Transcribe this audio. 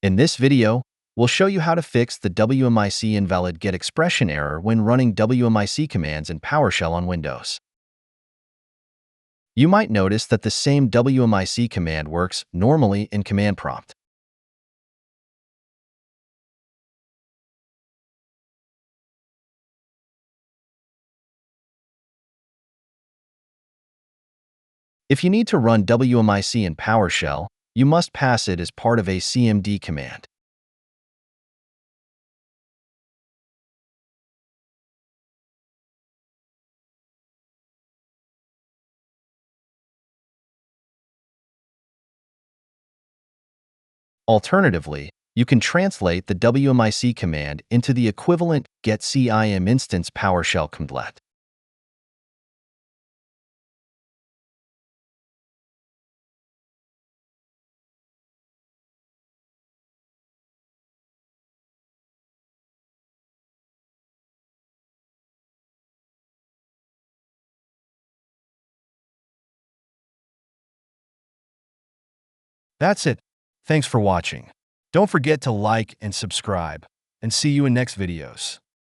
In this video, we'll show you how to fix the WMIC Invalid GET Expression error when running WMIC commands in PowerShell on Windows. You might notice that the same WMIC command works normally in command prompt. If you need to run WMIC in PowerShell, you must pass it as part of a CMD command. Alternatively, you can translate the WMIC command into the equivalent getCIM instance PowerShell command. That's it. Thanks for watching. Don't forget to like and subscribe, and see you in next videos.